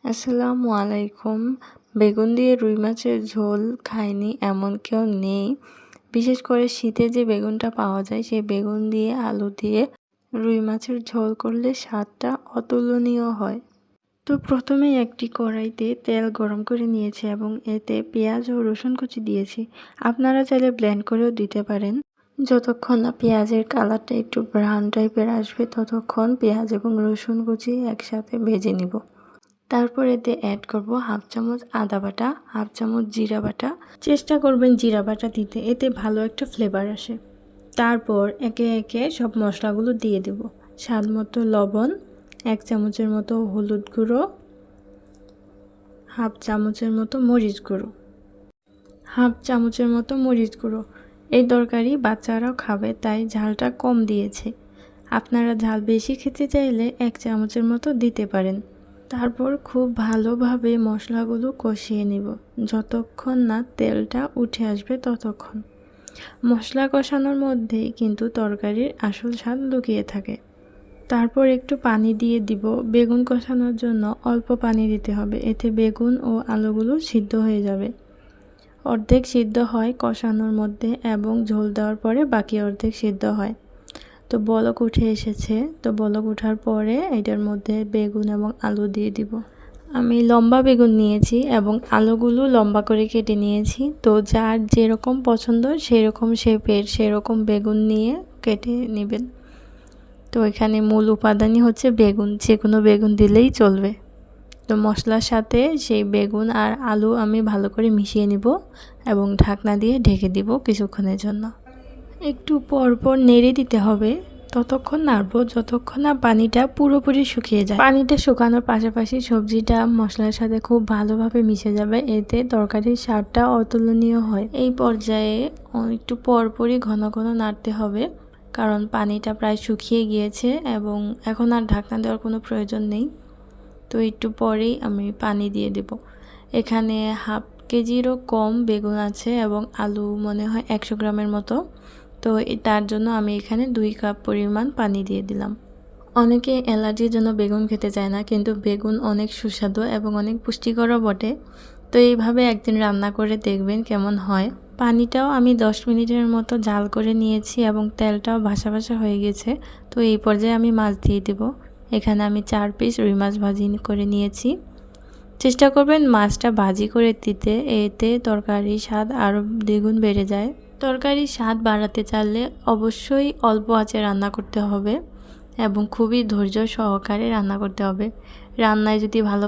আসসালামু আলাইকুম। বেগুন দিয়ে রুই মাছের ঝোল খায়নি এমন কেউ নেই। বিশেষ করে শীতে যে বেগুনটা পাওয়া যায় সেই বেগুন দিয়ে আলু দিয়ে রুই মাছের ঝোল করলে স্বাদটা অতুলনীয় হয়। তো প্রথমেই একটি কড়াইতে তেল গরম করে নিয়েছি এবং এতে পেঁয়াজ ও রসুন কুচি দিয়েছি। আপনারা চাইলে ব্লেন্ড করেও দিতে পারেন। যতক্ষণ না পেঁয়াজের কালারটা একটু ব্রাউন টাইপের আসবে ততক্ষণ পেঁয়াজ এবং রসুন কুচি একসাথে ভেজে নিব। তারপর এতে অ্যাড করব হাফ চামচ আদা বাটা, হাফ চামচ জিরা বাটা। চেষ্টা করবেন জিরা বাটা দিতে, এতে ভালো একটা ফ্লেভার আসে। তারপর একে একে সব মশলাগুলো দিয়ে দেব। স্বাদ মতো লবণ, 1 চামচের মতো হলুদ গুঁড়ো, হাফ চামচের মতো মরিচ গুঁড়ো, এই তরকারি বাচ্চারাও খাবে তাই ঝালটা কম দিয়েছে। আপনারা ঝাল বেশি খেতে চাইলে 1 চামচের মতো দিতে পারেন। তারপর খুব ভালোভাবে মশলাগুলো কষিয়ে নিব যতক্ষণ না তেলটা উঠে আসবে ততক্ষণ। মশলা কষানোর মধ্যেই কিন্তু তরকারির আসল স্বাদ লুকিয়ে থাকে। তারপর একটু পানি দিয়ে দিব। বেগুন কষানোর জন্য অল্প পানি দিতে হবে, এতে বেগুন ও আলুগুলো সিদ্ধ হয়ে যাবে। অর্ধেক সিদ্ধ হয় কষানোর মধ্যে এবং ঝোল দেওয়ার পরে বাকি অর্ধেক সিদ্ধ হয়। তো বলক উঠে এসেছে, তো বলক ওঠার পরে এটার মধ্যে বেগুন এবং আলু দিয়ে দিব। আমি লম্বা বেগুন নিয়েছি এবং আলুগুলো লম্বা করে কেটে নিয়েছি। তো যার যেরকম পছন্দ সেরকম শেপের সেরকম বেগুন নিয়ে কেটে নেবেন। তো এখানে মূল উপাদানই হচ্ছে বেগুন, যে কোনো বেগুন দিলেই চলবে। তো মশলার সাথে সেই বেগুন আর আলু আমি ভালো করে মিশিয়ে নিব এবং ঢাকনা দিয়ে ঢেকে দিব কিছুক্ষণের জন্য। একটু পর পর নেড়ে দিতে হবে, ততক্ষণ নাড়বো যতক্ষণ না পানিটা পুরোপুরি শুকিয়ে যায়। পানিটা শুকানোর পাশাপাশি সবজিটা মশলার সাথে খুব ভালোভাবে মিশে যাবে, এতে তরকারির স্বাদটা অতুলনীয় হয়। এই পর্যায়ে একটু পরপরই ঘন ঘন নাড়তে হবে, কারণ পানিটা প্রায় শুকিয়ে গিয়েছে এবং এখন আর ঢাকনা দেওয়ার কোনো প্রয়োজন নেই। তো একটু পরেই আমি পানি দিয়ে দেব। এখানে হাফ কেজিরও কম বেগুন আছে এবং আলু মনে হয় 100 গ্রামের মতো। তো তার জন্য আমি এখানে 2 কাপ পরিমাণ পানি দিয়ে দিলাম। অনেকে অ্যালার্জির জন্য বেগুন খেতে চায় না, কিন্তু বেগুন অনেক সুস্বাদু এবং অনেক পুষ্টিকরও বটে। তো এইভাবে একদিন রান্না করে দেখবেন কেমন হয়। পানিটাও আমি 10 মিনিটের মতো জাল করে নিয়েছি এবং তেলটাও ভাসা ভাসা হয়ে গেছে। তো এই পর্যায়ে আমি মাছ দিয়ে দেব। এখানে আমি 4 পিস রুই মাছ ভাজি করে নিয়েছি। চেষ্টা করবেন মাছটা ভাজি করে দিতে, এতে তরকারির স্বাদ আরও দ্বিগুণ বেড়ে যায়। তরকারির স্বাদ বাড়াতে চাইলে অবশ্যই অল্প আঁচে রান্না করতে হবে এবং খুবই ধৈর্য সহকারে রান্না করতে হবে। রান্নায় যদি ভালো